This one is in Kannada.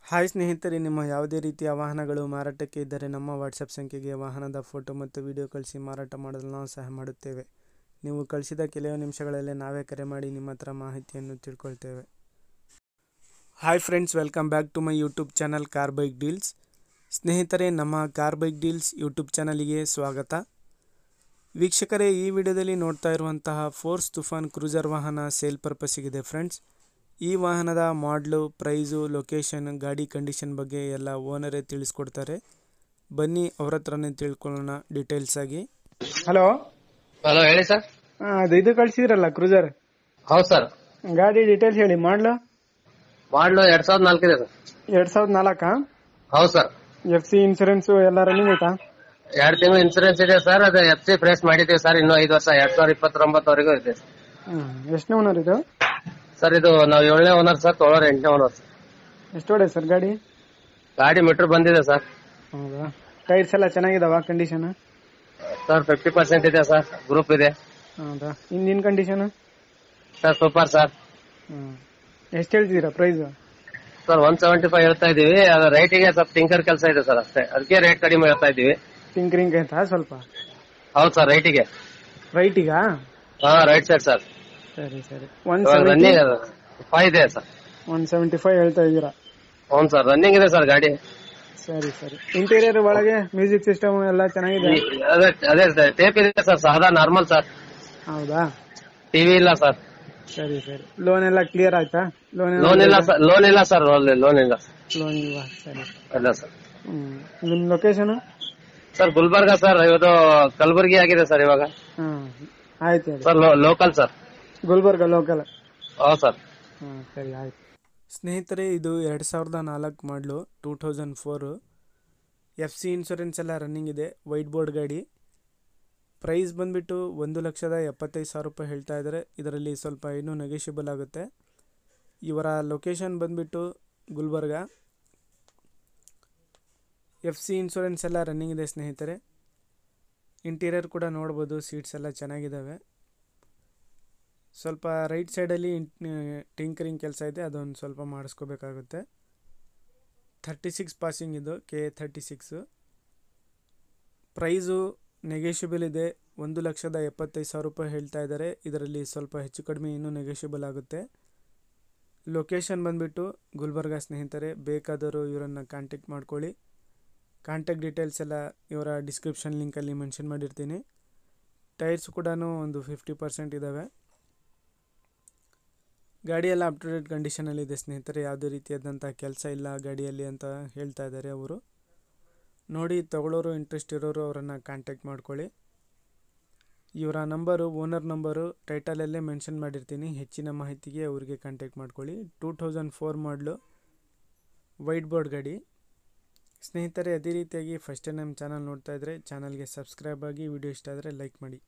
ಹಾಯ್ ಸ್ನೇಹಿತರೆ, ನಿಮ್ಮ ಯಾವುದೇ ರೀತಿಯ ವಾಹನಗಳು ಮಾರಾಟಕ್ಕೆ ಇದ್ದರೆ ನಮ್ಮ ವಾಟ್ಸಪ್ ಸಂಖ್ಯೆಗೆ ವಾಹನದ ಫೋಟೋ ಮತ್ತು ವಿಡಿಯೋ ಕಳಿಸಿ ಮಾರಾಟ ಮಾಡಲು ನಾವು ಸಹಾಯ ಮಾಡುತ್ತೇವೆ. ನೀವು ಕಳಿಸಿದ ಕೆಲವು ನಿಮಿಷಗಳಲ್ಲೇ ನಾವೇ ಕರೆ ಮಾಡಿ ನಿಮ್ಮ ಹತ್ರ ಮಾಹಿತಿಯನ್ನು ತಿಳ್ಕೊಳ್ತೇವೆ. Hi friends, welcome back to my YouTube channel car bike deals. ಸ್ನೇಹಿತರೆ, ನಮ್ಮ ಕಾರ್ ಬೈಕ್ ಡೀಲ್ಸ್ ಯೂಟ್ಯೂಬ್ ಚಾನಲಿಗೆ ಸ್ವಾಗತ. ವೀಕ್ಷಕರೇ, ಈ ವಿಡಿಯೋದಲ್ಲಿ ನೋಡ್ತಾ ಇರುವಂತಹ ಫೋರ್ಸ್ ತುಫಾನ್ ಕ್ರೂಸರ್ ವಾಹನ ಸೇಲ್ ಪರ್ಪಸ್ಸಿಗಿದೆ ಫ್ರೆಂಡ್ಸ್. ಈ ವಾಹನದ ಮಾಡಲು, ಪ್ರೈಸು, ಲೊಕೇಶನ್, ಗಾಡಿ ಕಂಡೀಷನ್ ಬಗ್ಗೆ ಎಲ್ಲ ಓನರೇ ತಿಳಿಸ್ಕೊಡ್ತಾರೆ. ಬನ್ನಿ ಅವ್ರ ಹತ್ರನೇ ತಿಳ್ಕೊಳ್ಳೋಣ ಡೀಟೇಲ್ಸ್ ಆಗಿ. ಹಲೋ ಹಲೋ, ಹೇಳಿ ಸರ್. ಇದು ಕಳ್ಸಿದ್ರಲ್ಲ ಕ್ರೂಸರ್ ಹೌದು ಸರ್. ಗಾಡಿ ಡೀಟೇಲ್ಸ್ ಹೇಳಿ. ಮಾಡ್ಲು ಮಾಡಲು 2004 ಇದೆ ಸರ್. 2004. ಹೌದು ಸರ್. FC ಇನ್ಸೂರೆನ್ಸ್ ಎಲ್ಲ ರನ್ನಿಂಗ್ ಐತಾ? 2 ತಿಂಗಳು ಇನ್ಸೂರೆನ್ಸ್ ಇದೆ ಸರ್. ಅದು FC ಫ್ರೆಶ್ ಮಾಡಿದ್ದೀವಿ ಸರ್. ಇನ್ನೂ 5 ವರ್ಷ 2029 ವರೆಗೂ ಇದೆ ಎಷ್ಟನೇ ಓನರ್ ಇದು? ಸರ್. ಇದು ನಾವು 7ನೇ ಓನರ್ ಸರ್, ತೊಗೊಳೋರು 8ನೇ ಓನರ್ ಸರ್. ಎಷ್ಟು ಹೊಡೆ ಸರ್ ಗಾಡಿ? ಗಾಡಿ ಮೀಟರ್ ಬಂದಿದೆ ಸರ್. ಹೌದಾ? ಟೈರ್ಸ್ ಎಲ್ಲ ಚೆನ್ನಾಗಿದಾವ ಕಂಡೀಷನ್? ಸರ್ 50% ಇದೆ ಸರ್. ಗ್ರೂಪ್ ಇದೆ. ಹೌದಾ? Engine condition? Sir super sir. ಎಷ್ಟು ಹೇಳ್ತಿದ್ದೀರಾ ಪ್ರೈಸ್? ಸರ್ 175 ಹೇಳ್ತಾ ಇದೀವಿ. ಅದು ರೈಟಿಗೆ ಸ್ವಲ್ಪ ಟಿಂಕರ್ ಕೆಲಸ ಇದೆ ಸರ್, ಅಷ್ಟೇ. ಅದಕ್ಕೆ ರೇಟ್ ಕಡಿಮೆ ಹೇಳ್ತಾ ಇದೀವಿ. ಟಿಂಕರಿಂಗ್ ಆಯ್ತಾ ಸ್ವಲ್ಪ? ಹೌದು ಸರ್, ರೈಟಿಗೆ. ರೈಟಿಗಾ? ಹಾ, ರೈಟ್ ಸೈಡ್ ಸರ್. ಸರಿ ಸರಿ. ರನ್ನಿಂಗ್ 5 ಇದೆ ಸರ್. 175 ಹೇಳ್ತಾ ಇದ್ದೀರಾ? ಹೌದು ಸರ್, ರನ್ನಿಂಗ್ ಇದೆ ಸರ್ ಗಾಡಿ. ಸರಿ ಸರಿ. ಇಂಟೀರಿಯರ್ ಒಳಗೆ ಮ್ಯೂಸಿಕ್ ಸಿಸ್ಟಮ್ ಎಲ್ಲ ಚೆನ್ನಾಗಿದೆ? ಅದೇ ಟೇಪ್ ಇದೆ ಸರ್, ಸಾದಾ ನಾರ್ಮಲ್ ಸರ್. ಹೌದಾ? ಟಿವಿ ಇಲ್ಲ ಸರ್. ಸರಿ ಸರಿ. ಲೋನ್ ಎಲ್ಲ ಕ್ಲಿಯರ್ ಆಯ್ತಾ? ಲೋನ್ ಇಲ್ಲ ಸರ್. ಲೋನ್ ಇಲ್ಲ ಸರ್. ಲೋನ್ ಇಲ್ಲ. ಲೋನ್ ಇಲ್ವಾ? ಸರಿ. ಇಲ್ಲ ಸರ್. ನಿಮ್ ಲೊಕೇಶನ್? Sir Gulbarga sir. ಇದು ಕಲಬುರಗಿ ಆಗಿದೆ ಸರ್ ಇವಾಗ. ಆಯ್ತು sir. Local sir. Gulbarga local? ಹೌದು ಸರ್. ಸರಿ ಆಯ್ತು. ಸ್ನೇಹಿತರೆ, ಇದು 2004 ಮಾಡಲು, 2004. FC ಇನ್ಶೂರೆನ್ಸ್ ಎಲ್ಲ ರನ್ನಿಂಗ್ ಇದೆ. ವೈಟ್ ಬೋರ್ಡ್ ಗಾಡಿ. ಪ್ರೈಸ್ ಬಂದುಬಿಟ್ಟು 1,75,000 ರೂಪಾಯಿ ಹೇಳ್ತಾ ಇದ್ದಾರೆ. ಇದರಲ್ಲಿ ಸ್ವಲ್ಪ ಇನ್ನೂ ನೆಗೋಷಿಯಬಲ್ ಆಗುತ್ತೆ. ಇವರ ಲೊಕೇಶನ್ ಬಂದುಬಿಟ್ಟು ಗುಲ್ಬರ್ಗ. FC ಇನ್ಶೂರೆನ್ಸ್ ಎಲ್ಲ ರನ್ನಿಂಗ್ ಇದೆ ಸ್ನೇಹಿತರೆ. ಇಂಟೀರಿಯರ್ ಕೂಡ ನೋಡ್ಬೋದು, ಸೀಟ್ಸ್ ಎಲ್ಲ ಚೆನ್ನಾಗಿದ್ದಾವೆ. ಸ್ವಲ್ಪ ರೈಟ್ ಸೈಡಲ್ಲಿ ಟಿಂಕರಿಂಗ್ ಕೆಲಸ ಇದೆ, ಅದೊಂದು ಸ್ವಲ್ಪ ಮಾಡಿಸ್ಕೋಬೇಕಾಗುತ್ತೆ. 36 ಪಾಸಿಂಗ್ ಇದು, KA 36. ಪ್ರೈಸು ನೆಗೋಷಿಯಬಲ್ ಇದೆ. 1,75,000 ರೂಪಾಯಿ ಹೇಳ್ತಾ ಇದ್ದಾರೆ. ಇದರಲ್ಲಿ ಸ್ವಲ್ಪ ಹೆಚ್ಚು ಕಡಿಮೆ ಇನ್ನೂ ನೆಗೋಷಿಯಬಲ್ ಆಗುತ್ತೆ. ಲೊಕೇಶನ್ ಬಂದುಬಿಟ್ಟು ಗುಲ್ಬರ್ಗ ಸ್ನೇಹಿತರೆ. ಬೇಕಾದವರು ಇವರನ್ನು ಕಾಂಟ್ಯಾಕ್ಟ್ ಮಾಡ್ಕೊಳ್ಳಿ. ಕಾಂಟ್ಯಾಕ್ಟ್ ಡೀಟೇಲ್ಸ್ ಎಲ್ಲ ಇವರ ಡಿಸ್ಕ್ರಿಪ್ಷನ್ ಲಿಂಕಲ್ಲಿ ಮೆನ್ಷನ್ ಮಾಡಿರ್ತೀನಿ. ಟೈರ್ಸ್ ಕೂಡ ಒಂದು 50% ಇದ್ದಾವೆ. ಗಾಡಿಯೆಲ್ಲ ಅಪ್ ಟು ಡೇಟ್ ಕಂಡೀಷನಲ್ಲಿದೆ ಸ್ನೇಹಿತರೆ. ಯಾವುದೇ ರೀತಿಯಾದಂಥ ಕೆಲಸ ಇಲ್ಲ ಗಾಡಿಯಲ್ಲಿ ಅಂತ ಹೇಳ್ತಾ ಇದ್ದಾರೆ ಅವರು. ನೋಡಿ, ತಗೊಳ್ಳೋರು, ಇಂಟ್ರೆಸ್ಟ್ ಇರೋರು ಅವರನ್ನು ಕಾಂಟ್ಯಾಕ್ಟ್ ಮಾಡ್ಕೊಳ್ಳಿ. ಇವರ ನಂಬರು, ಓನರ್ ನಂಬರು ಟೈಟಲಲ್ಲೇ ಮೆನ್ಷನ್ ಮಾಡಿರ್ತೀನಿ. ಹೆಚ್ಚಿನ ಮಾಹಿತಿಗೆ ಅವರಿಗೆ ಕಾಂಟ್ಯಾಕ್ಟ್ ಮಾಡ್ಕೊಳ್ಳಿ. 2004 ಮಾಡಲು, ವೈಟ್ ಬೋರ್ಡ್ ಗಾಡಿ. ಸ್ನೇಹಿತರೆ, ಅದೇ ರೀತಿಯಾಗಿ ಫಸ್ಟ್ ಟೈಮ್ ನಮ್ಮ ಚಾನಲ್ ನೋಡ್ತಾ ಇದ್ದರೆ ಚಾನಲ್ಗೆ ಸಬ್ಸ್ಕ್ರೈಬ್ ಆಗಿ, ವಿಡಿಯೋ ಇಷ್ಟ ಆದರೆ ಲೈಕ್ ಮಾಡಿ.